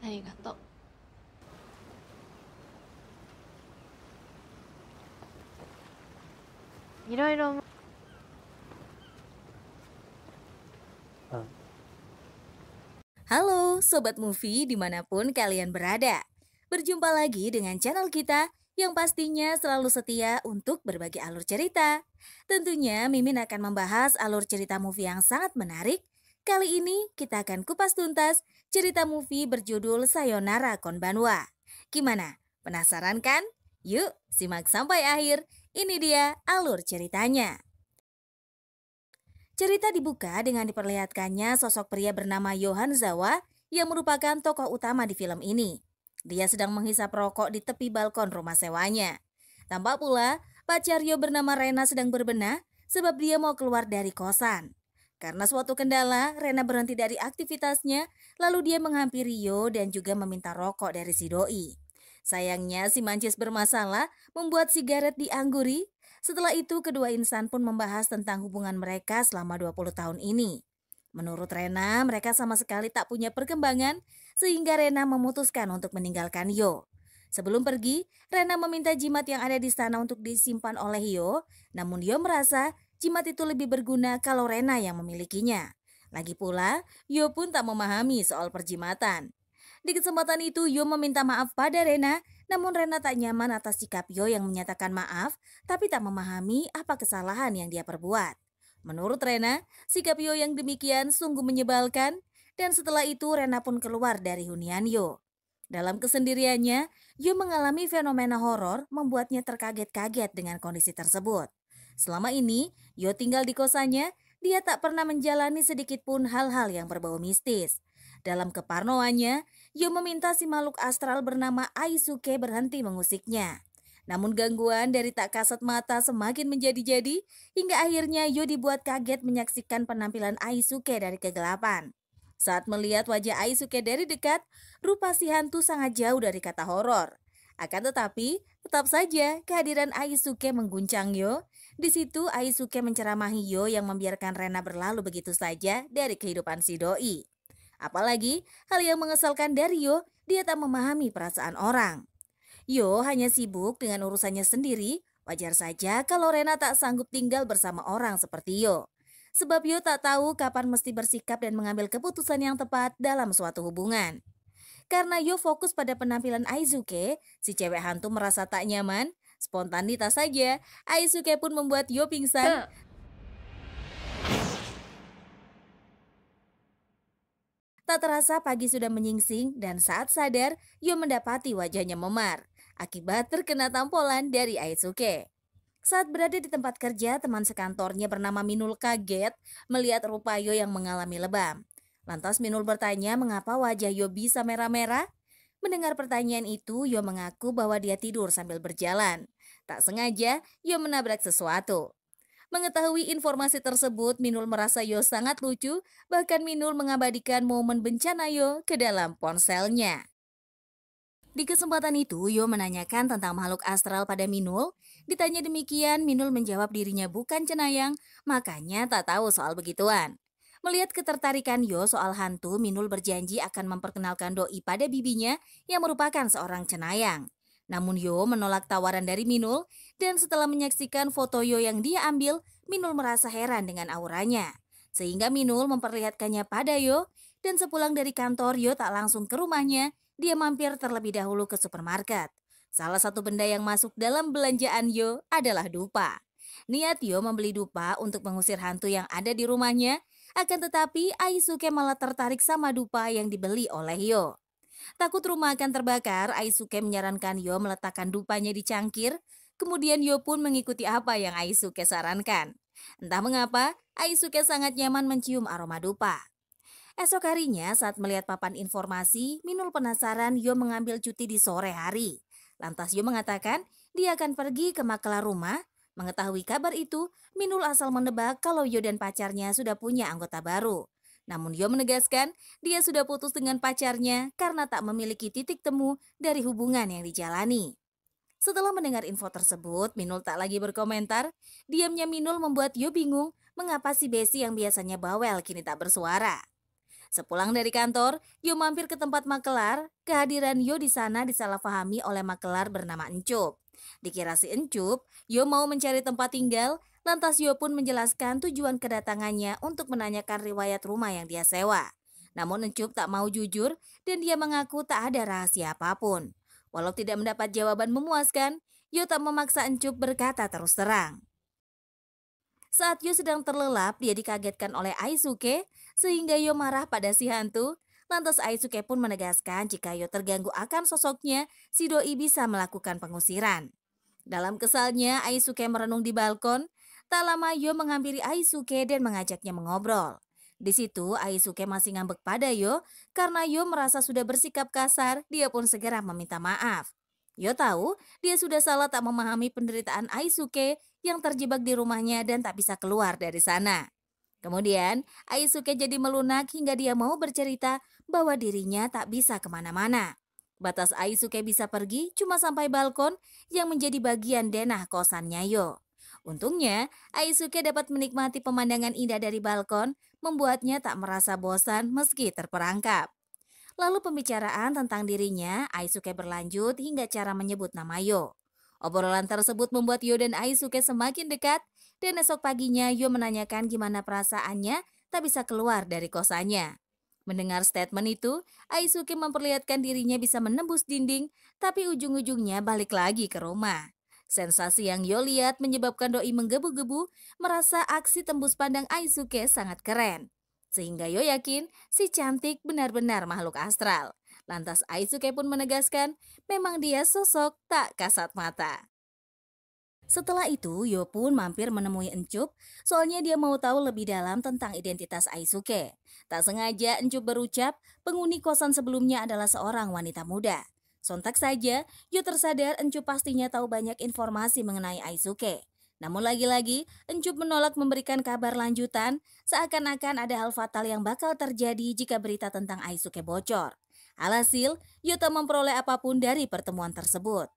ありがとう。いろいろ。Halo Sobat Movie dimanapun kalian berada. Berjumpa lagi dengan channel kita yang pastinya selalu setia untuk berbagi alur cerita. Tentunya Mimin akan membahas alur cerita movie yang sangat menarik. Kali ini kita akan kupas tuntas cerita movie berjudul Sayonara Konbanwa. Gimana? Penasaran kan? Yuk simak sampai akhir. Ini dia alur ceritanya. Cerita dibuka dengan diperlihatkannya sosok pria bernama Johan Zawa yang merupakan tokoh utama di film ini. Dia sedang menghisap rokok di tepi balkon rumah sewanya. Tampak pula pacar Yo bernama Rena sedang berbenah sebab dia mau keluar dari kosan. Karena suatu kendala, Rena berhenti dari aktivitasnya, lalu dia menghampiri Yo dan juga meminta rokok dari si doi. Sayangnya si mancis bermasalah membuat sigaret diangguri. Setelah itu kedua insan pun membahas tentang hubungan mereka selama 20 tahun ini. Menurut Rena, mereka sama sekali tak punya perkembangan sehingga Rena memutuskan untuk meninggalkan Yo. Sebelum pergi, Rena meminta jimat yang ada di sana untuk disimpan oleh Yo, namun Yo merasa jimat itu lebih berguna kalau Rena yang memilikinya. Lagi pula, Yo pun tak memahami soal perjimatan. Di kesempatan itu, Yo meminta maaf pada Rena, namun Rena tak nyaman atas sikap Yo yang menyatakan maaf, tapi tak memahami apa kesalahan yang dia perbuat. Menurut Rena, sikap Yo yang demikian sungguh menyebalkan, dan setelah itu Rena pun keluar dari hunian Yo. Dalam kesendiriannya, Yo mengalami fenomena horor membuatnya terkaget-kaget dengan kondisi tersebut. Selama ini, Yo tinggal di kosannya, dia tak pernah menjalani sedikit pun hal-hal yang berbau mistis. Dalam keparnoannya, Yo meminta si makhluk astral bernama Aisuke berhenti mengusiknya. Namun gangguan dari tak kasat mata semakin menjadi-jadi hingga akhirnya Yo dibuat kaget menyaksikan penampilan Aisuke dari kegelapan. Saat melihat wajah Aisuke dari dekat, rupa si hantu sangat jauh dari kata horor. Akan tetapi, tetap saja kehadiran Aisuke mengguncang Yo. Di situ Aisuke menceramahi Yo yang membiarkan Rena berlalu begitu saja dari kehidupan si doi. Apalagi hal yang mengesalkan dari Yo, dia tak memahami perasaan orang. Yo hanya sibuk dengan urusannya sendiri, wajar saja kalau Rena tak sanggup tinggal bersama orang seperti Yo. Sebab Yo tak tahu kapan mesti bersikap dan mengambil keputusan yang tepat dalam suatu hubungan. Karena Yo fokus pada penampilan Aizuke, si cewek hantu merasa tak nyaman. Spontanitas saja, Aizuke pun membuat Yo pingsan. Tak terasa pagi sudah menyingsing dan saat sadar, Yo mendapati wajahnya memar akibat terkena tampolan dari Aitsuke. Saat berada di tempat kerja, teman sekantornya bernama Minul kaget melihat rupa Yo yang mengalami lebam. Lantas Minul bertanya mengapa wajah Yo bisa merah-merah. Mendengar pertanyaan itu, Yo mengaku bahwa dia tidur sambil berjalan. Tak sengaja, Yo menabrak sesuatu. Mengetahui informasi tersebut, Minul merasa Yo sangat lucu, bahkan Minul mengabadikan momen bencana Yo ke dalam ponselnya. Di kesempatan itu, Yo menanyakan tentang makhluk astral pada Minul. Ditanya demikian, Minul menjawab dirinya bukan cenayang, makanya tak tahu soal begituan. Melihat ketertarikan Yo soal hantu, Minul berjanji akan memperkenalkan doi pada bibinya yang merupakan seorang cenayang. Namun Yo menolak tawaran dari Minul dan setelah menyaksikan foto Yo yang dia ambil, Minul merasa heran dengan auranya. Sehingga Minul memperlihatkannya pada Yo dan sepulang dari kantor Yo tak langsung ke rumahnya, dia mampir terlebih dahulu ke supermarket. Salah satu benda yang masuk dalam belanjaan Yo adalah dupa. Niat Yo membeli dupa untuk mengusir hantu yang ada di rumahnya, akan tetapi Aisuke malah tertarik sama dupa yang dibeli oleh Yo. Takut rumah akan terbakar, Aisuke menyarankan Yo meletakkan dupanya di cangkir. Kemudian Yo pun mengikuti apa yang Aisuke sarankan. Entah mengapa, Aisuke sangat nyaman mencium aroma dupa. Esok harinya saat melihat papan informasi, Minul penasaran Yo mengambil cuti di sore hari. Lantas Yo mengatakan dia akan pergi ke makela rumah. Mengetahui kabar itu, Minul asal menebak kalau Yo dan pacarnya sudah punya anggota baru. Namun Yo menegaskan dia sudah putus dengan pacarnya karena tak memiliki titik temu dari hubungan yang dijalani. Setelah mendengar info tersebut, Minul tak lagi berkomentar. Diamnya Minul membuat Yo bingung mengapa si Besi yang biasanya bawel kini tak bersuara. Sepulang dari kantor, Yo mampir ke tempat makelar. Kehadiran Yo di sana disalahpahami oleh makelar bernama Encup. Dikira si Encup, Yo mau mencari tempat tinggal, lantas Yo pun menjelaskan tujuan kedatangannya untuk menanyakan riwayat rumah yang dia sewa. Namun Encup tak mau jujur dan dia mengaku tak ada rahasia apapun. Walau tidak mendapat jawaban memuaskan, Yo tak memaksa Encup berkata terus terang. Saat Yo sedang terlelap, dia dikagetkan oleh Aisuke sehingga Yo marah pada si hantu. Lantas Aisuke pun menegaskan jika Yo terganggu akan sosoknya, si doi bisa melakukan pengusiran. Dalam kesalnya, Aisuke merenung di balkon. Tak lama Yo menghampiri Aisuke dan mengajaknya mengobrol. Di situ Aisuke masih ngambek pada Yo karena Yo merasa sudah bersikap kasar, dia pun segera meminta maaf. Yo tahu dia sudah salah tak memahami penderitaan Aisuke yang terjebak di rumahnya dan tak bisa keluar dari sana. Kemudian Aisuke jadi melunak hingga dia mau bercerita bahwa dirinya tak bisa kemana-mana. Batas Aisuke bisa pergi cuma sampai balkon yang menjadi bagian denah kosannya Yo. Untungnya, Aisuke dapat menikmati pemandangan indah dari balkon, membuatnya tak merasa bosan meski terperangkap. Lalu pembicaraan tentang dirinya, Aisuke berlanjut hingga cara menyebut nama Yo. Obrolan tersebut membuat Yo dan Aisuke semakin dekat, dan esok paginya Yo menanyakan gimana perasaannya tak bisa keluar dari kosannya. Mendengar statement itu, Aisuke memperlihatkan dirinya bisa menembus dinding, tapi ujung-ujungnya balik lagi ke rumah. Sensasi yang Yo lihat menyebabkan doi menggebu-gebu, merasa aksi tembus pandang Aisuke sangat keren. Sehingga Yo yakin si cantik benar-benar makhluk astral. Lantas Aisuke pun menegaskan memang dia sosok tak kasat mata. Setelah itu, Yo pun mampir menemui Encup, soalnya dia mau tahu lebih dalam tentang identitas Aisuke. Tak sengaja Encup berucap, penghuni kosan sebelumnya adalah seorang wanita muda. Sontak saja, Yo tersadar Encup pastinya tahu banyak informasi mengenai Aisuke. Namun lagi-lagi, Encup menolak memberikan kabar lanjutan, seakan-akan ada hal fatal yang bakal terjadi jika berita tentang Aisuke bocor. Alhasil, Yo tak memperoleh apapun dari pertemuan tersebut.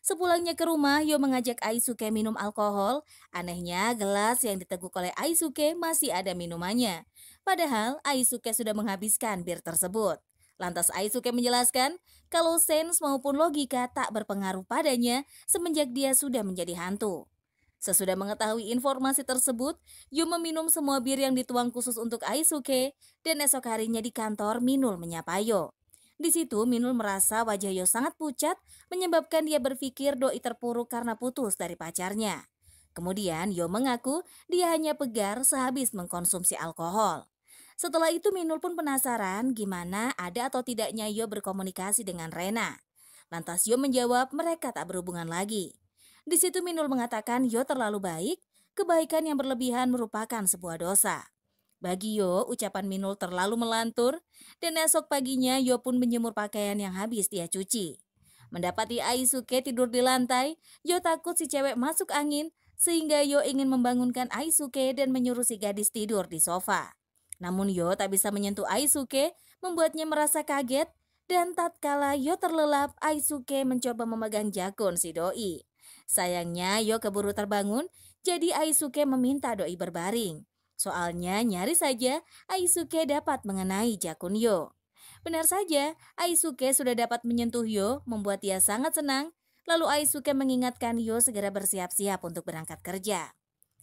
Sepulangnya ke rumah, Yo mengajak Aisuke minum alkohol. Anehnya, gelas yang diteguk oleh Aisuke masih ada minumannya. Padahal, Aisuke sudah menghabiskan bir tersebut. Lantas Aisuke menjelaskan kalau sens maupun logika tak berpengaruh padanya semenjak dia sudah menjadi hantu. Sesudah mengetahui informasi tersebut, Yo meminum semua bir yang dituang khusus untuk Aisuke dan esok harinya di kantor Minul menyapa Yo. Di situ Minul merasa wajah Yo sangat pucat menyebabkan dia berpikir doi terpuruk karena putus dari pacarnya. Kemudian Yo mengaku dia hanya pegar sehabis mengkonsumsi alkohol. Setelah itu Minul pun penasaran gimana ada atau tidaknya Yo berkomunikasi dengan Rena. Lantas Yo menjawab mereka tak berhubungan lagi. Di situ Minul mengatakan Yo terlalu baik, kebaikan yang berlebihan merupakan sebuah dosa. Bagi Yo, ucapan Minul terlalu melantur, dan esok paginya Yo pun menjemur pakaian yang habis dia cuci. Mendapati Aisuke tidur di lantai, Yo takut si cewek masuk angin, sehingga Yo ingin membangunkan Aisuke dan menyuruh si gadis tidur di sofa. Namun Yo tak bisa menyentuh Aisuke, membuatnya merasa kaget, dan tatkala Yo terlelap, Aisuke mencoba memegang jakun si doi. Sayangnya Yo keburu terbangun, jadi Aisuke meminta doi berbaring. Soalnya nyaris saja Aisuke dapat mengenai jakun Yo. Benar saja, Aisuke sudah dapat menyentuh Yo, membuat dia sangat senang. Lalu Aisuke mengingatkan Yo segera bersiap-siap untuk berangkat kerja.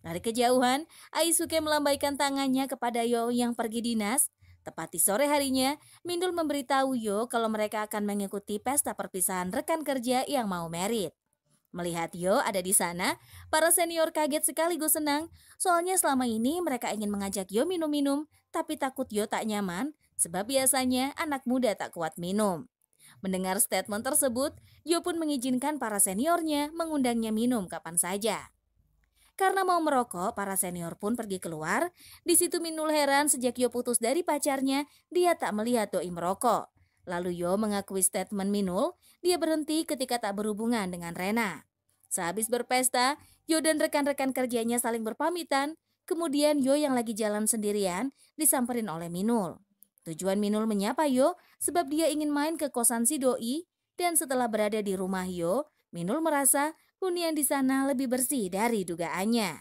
Dari kejauhan, Aisuke melambaikan tangannya kepada Yo yang pergi dinas. Tepat di sore harinya, Mindul memberitahu Yo kalau mereka akan mengikuti pesta perpisahan rekan kerja yang mau merit. Melihat Yo ada di sana, para senior kaget sekaligus senang. Soalnya selama ini mereka ingin mengajak Yo minum-minum, tapi takut Yo tak nyaman, sebab biasanya anak muda tak kuat minum. Mendengar statement tersebut, Yo pun mengizinkan para seniornya mengundangnya minum kapan saja. Karena mau merokok, para senior pun pergi keluar. Di situ Minul heran sejak Yo putus dari pacarnya, dia tak melihat doi merokok. Lalu Yo mengakui statement Minul, dia berhenti ketika tak berhubungan dengan Rena. Sehabis berpesta, Yo dan rekan-rekan kerjanya saling berpamitan. Kemudian Yo yang lagi jalan sendirian disamperin oleh Minul. Tujuan Minul menyapa Yo sebab dia ingin main ke kosan si doi. Dan setelah berada di rumah Yo, Minul merasa hunian di sana lebih bersih dari dugaannya.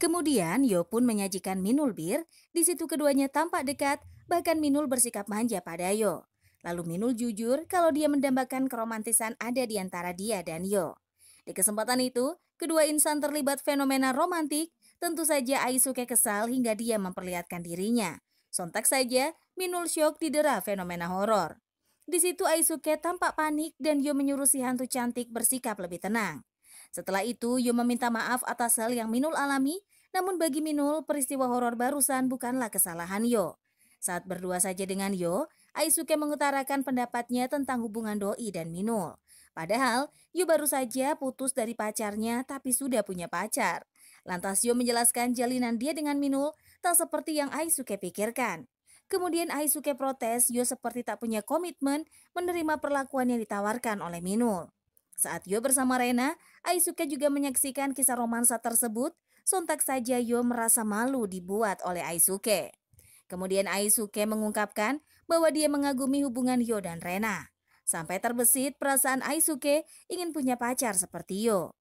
Kemudian Yo pun menyajikan Minul bir, di situ keduanya tampak dekat, Bahkan Minul bersikap manja pada Yo. Lalu Minul jujur kalau dia mendambakan keromantisan ada di antara dia dan Yo. Di kesempatan itu, kedua insan terlibat fenomena romantik. Tentu saja Aisuke kesal hingga dia memperlihatkan dirinya. Sontak saja, Minul syok didera fenomena horor. Di situ Aisuke tampak panik dan Yo menyuruh si hantu cantik bersikap lebih tenang. Setelah itu, Yo meminta maaf atas hal yang Minul alami, namun bagi Minul, peristiwa horor barusan bukanlah kesalahan Yo. Saat berdua saja dengan Yo, Aisuke mengutarakan pendapatnya tentang hubungan Doi dan Minul. Padahal, Yo baru saja putus dari pacarnya tapi sudah punya pacar. Lantas Yo menjelaskan jalinan dia dengan Minul tak seperti yang Aisuke pikirkan. Kemudian Aisuke protes Yo seperti tak punya komitmen menerima perlakuan yang ditawarkan oleh Minul. Saat Yo bersama Rena, Aisuke juga menyaksikan kisah romansa tersebut. Sontak saja Yo merasa malu dibuat oleh Aisuke. Kemudian Aisuke mengungkapkan bahwa dia mengagumi hubungan Yo dan Rena. Sampai terbesit perasaan Aisuke ingin punya pacar seperti Yo.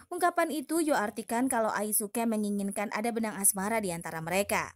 Ungkapan itu Yo artikan kalau Aisuke menginginkan ada benang asmara di antara mereka.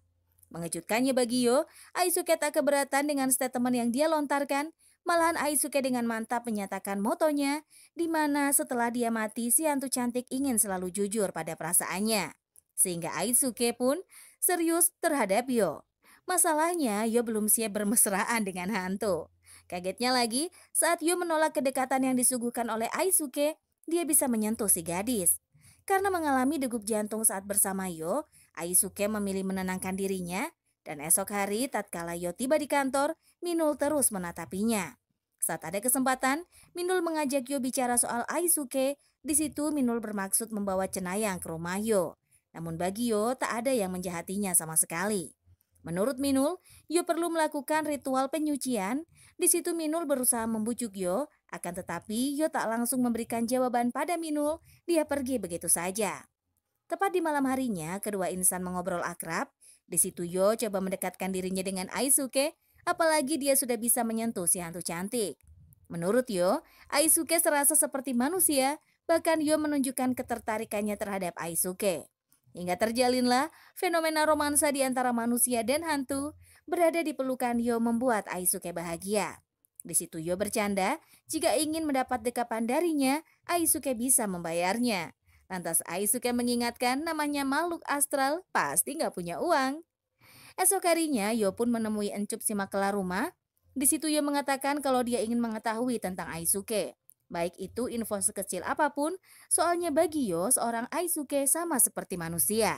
Mengejutkannya bagi Yo, Aisuke tak keberatan dengan statement yang dia lontarkan. Malahan Aisuke dengan mantap menyatakan motonya, di mana setelah dia mati si hantu cantik ingin selalu jujur pada perasaannya. Sehingga Aisuke pun serius terhadap Yo. Masalahnya Yo belum siap bermesraan dengan hantu. Kagetnya lagi, saat Yo menolak kedekatan yang disuguhkan oleh Aisuke, dia bisa menyentuh si gadis. Karena mengalami degup jantung saat bersama Yo, Aisuke memilih menenangkan dirinya, dan esok hari tatkala Yo tiba di kantor, Minul terus menatapinya. Saat ada kesempatan, Minul mengajak Yo bicara soal Aisuke. Di situ Minul bermaksud membawa cenayang ke rumah Yo. Namun bagi Yo tak ada yang menjahatinya sama sekali. Menurut Minul, Yo perlu melakukan ritual penyucian. Di situ Minul berusaha membujuk Yo, akan tetapi Yo tak langsung memberikan jawaban pada Minul, dia pergi begitu saja. Tepat di malam harinya, kedua insan mengobrol akrab. Di situ Yo coba mendekatkan dirinya dengan Aisuke, apalagi dia sudah bisa menyentuh si hantu cantik. Menurut Yo, Aisuke serasa seperti manusia, bahkan Yo menunjukkan ketertarikannya terhadap Aisuke. Hingga terjalinlah fenomena romansa di antara manusia dan hantu. Berada di pelukan Yo membuat Aisuke bahagia. Di situ Yo bercanda, jika ingin mendapat dekapan darinya, Aisuke bisa membayarnya. Lantas Aisuke mengingatkan namanya makhluk astral pasti nggak punya uang. Esok harinya Yo pun menemui Encup si makela rumah. Di situ Yo mengatakan kalau dia ingin mengetahui tentang Aisuke. Baik itu info sekecil apapun, soalnya bagi Yo seorang Aisuke sama seperti manusia.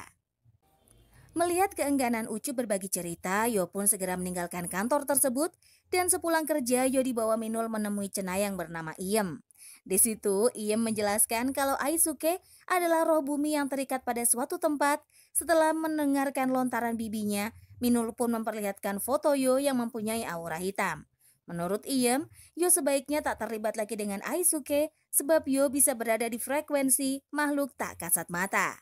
Melihat keengganan Ucup berbagi cerita, Yo pun segera meninggalkan kantor tersebut dan sepulang kerja Yo dibawa Minul menemui cenayang bernama Iem. Di situ Iem menjelaskan kalau Aisuke adalah roh bumi yang terikat pada suatu tempat. Setelah mendengarkan lontaran bibinya, Minul pun memperlihatkan foto Yo yang mempunyai aura hitam. Menurut Iem, Yo sebaiknya tak terlibat lagi dengan Aisuke sebab Yo bisa berada di frekuensi makhluk tak kasat mata.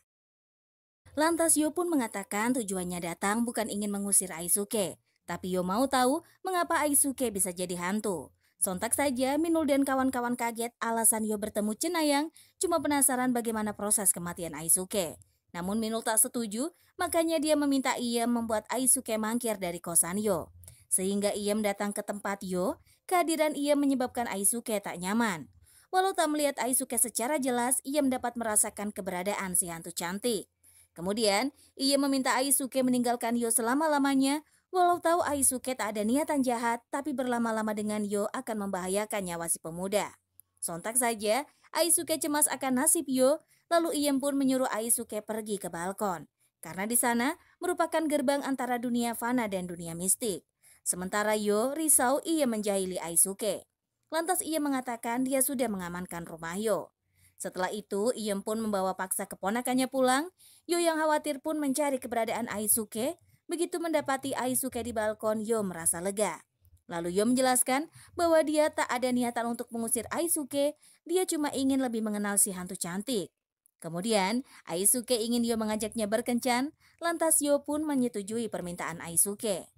Lantas Yo pun mengatakan tujuannya datang bukan ingin mengusir Aisuke, tapi Yo mau tahu mengapa Aisuke bisa jadi hantu. Sontak saja Minul dan kawan-kawan kaget alasan Yo bertemu cenayang, cuma penasaran bagaimana proses kematian Aisuke. Namun Minul tak setuju, makanya dia meminta Iem membuat Aisuke mangkir dari kosan Yo. Sehingga Iem datang ke tempat Yo, kehadiran Iem menyebabkan Aisuke tak nyaman. Walau tak melihat Aisuke secara jelas, Iem dapat merasakan keberadaan si hantu cantik. Kemudian, Iem meminta Aisuke meninggalkan Yo selama-lamanya, walau tahu Aisuke tak ada niatan jahat, tapi berlama-lama dengan Yo akan membahayakan nyawa si pemuda. Sontak saja, Aisuke cemas akan nasib Yo, lalu Iem pun menyuruh Aisuke pergi ke balkon. Karena di sana merupakan gerbang antara dunia fana dan dunia mistik. Sementara Yo risau Iem menjahili Aisuke. Lantas Iem mengatakan dia sudah mengamankan rumah Yo. Setelah itu, Iem pun membawa paksa keponakannya pulang. Yo yang khawatir pun mencari keberadaan Aisuke. Begitu mendapati Aisuke di balkon, Yo merasa lega. Lalu Yo menjelaskan bahwa dia tak ada niatan untuk mengusir Aisuke, dia cuma ingin lebih mengenal si hantu cantik. Kemudian, Aisuke ingin Yo mengajaknya berkencan, lantas Yo pun menyetujui permintaan Aisuke.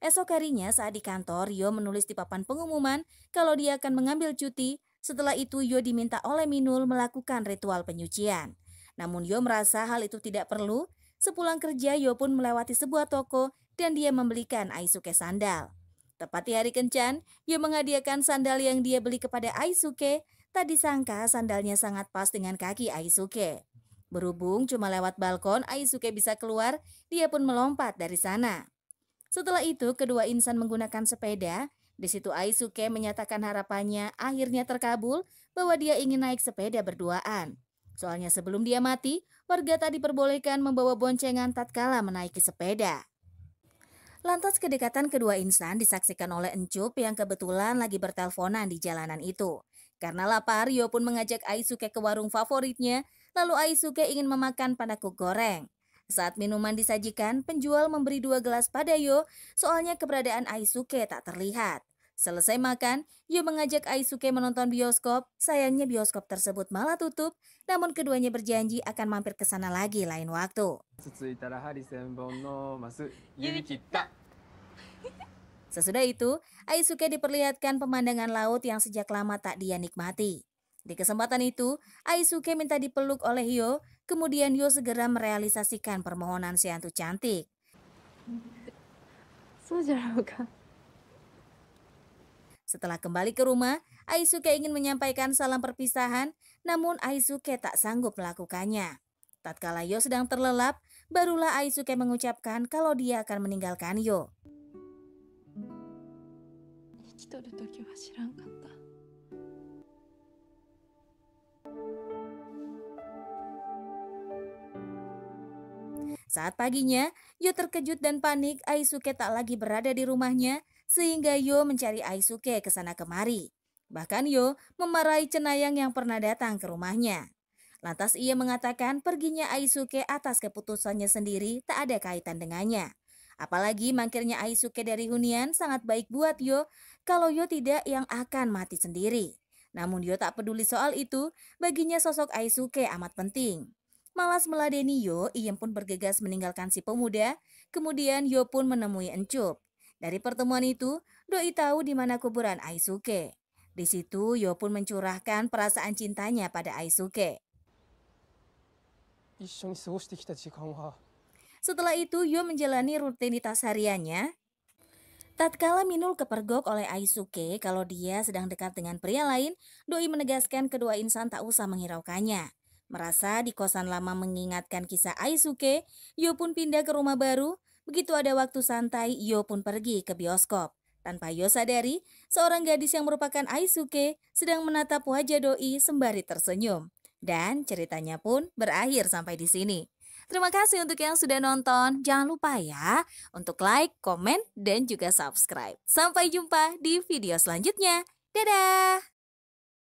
Esok harinya saat di kantor, Yo menulis di papan pengumuman kalau dia akan mengambil cuti. Setelah itu Yo diminta oleh Minul melakukan ritual penyucian. Namun Yo merasa hal itu tidak perlu. Sepulang kerja Yo pun melewati sebuah toko dan dia membelikan Aisuke sandal. Tepat di hari kencan, Yo menghadiahkan sandal yang dia beli kepada Aisuke. Tak disangka sandalnya sangat pas dengan kaki Aisuke. Berhubung cuma lewat balkon Aisuke bisa keluar, dia pun melompat dari sana. Setelah itu, kedua insan menggunakan sepeda. Di situ Aisuke menyatakan harapannya akhirnya terkabul bahwa dia ingin naik sepeda berduaan. Soalnya sebelum dia mati, warga tak diperbolehkan membawa boncengan tatkala menaiki sepeda. Lantas kedekatan kedua insan disaksikan oleh Encup yang kebetulan lagi berteleponan di jalanan itu. Karena lapar, Yo pun mengajak Aisuke ke warung favoritnya, lalu Aisuke ingin memakan panakuk goreng. Saat minuman disajikan, penjual memberi 2 gelas pada Yo, soalnya keberadaan Aisuke tak terlihat. Selesai makan, Yo mengajak Aisuke menonton bioskop, sayangnya bioskop tersebut malah tutup, namun keduanya berjanji akan mampir ke sana lagi lain waktu. Sesudah itu, Aisuke diperlihatkan pemandangan laut yang sejak lama tak dia nikmati. Di kesempatan itu, Aisuke minta dipeluk oleh Yo, kemudian Yo segera merealisasikan permohonan si hantu cantik. Setelah kembali ke rumah, Aisuke ingin menyampaikan salam perpisahan, namun Aisuke tak sanggup melakukannya. Tatkala Yo sedang terlelap, barulah Aisuke mengucapkan kalau dia akan meninggalkan Yo. Saat paginya, Yo terkejut dan panik. Aisuke tak lagi berada di rumahnya, sehingga Yo mencari Aisuke ke sana kemari. Bahkan Yo memarahi cenayang yang pernah datang ke rumahnya. Lantas ia mengatakan perginya Aisuke atas keputusannya sendiri tak ada kaitan dengannya. Apalagi mangkirnya Aisuke dari hunian sangat baik buat Yo, kalau Yo tidak yang akan mati sendiri. Namun Yo tak peduli soal itu, baginya sosok Aisuke amat penting. Malas meladeni Yo, ia pun bergegas meninggalkan si pemuda. Kemudian Yo pun menemui Encup. Dari pertemuan itu, Doi tahu di mana kuburan Aisuke. Di situ Yo pun mencurahkan perasaan cintanya pada Aisuke. Setelah itu Yo menjalani rutinitas hariannya. Tatkala Minul kepergok oleh Aisuke kalau dia sedang dekat dengan pria lain, Doi menegaskan kedua insan tak usah menghiraukannya. Merasa di kosan lama mengingatkan kisah Aisuke, Yo pun pindah ke rumah baru. Begitu ada waktu santai, Yo pun pergi ke bioskop. Tanpa Yo sadari, seorang gadis yang merupakan Aisuke sedang menatap wajah Doi sembari tersenyum. Dan ceritanya pun berakhir sampai di sini. Terima kasih untuk yang sudah nonton. Jangan lupa ya untuk like, komen, dan juga subscribe. Sampai jumpa di video selanjutnya. Dadah!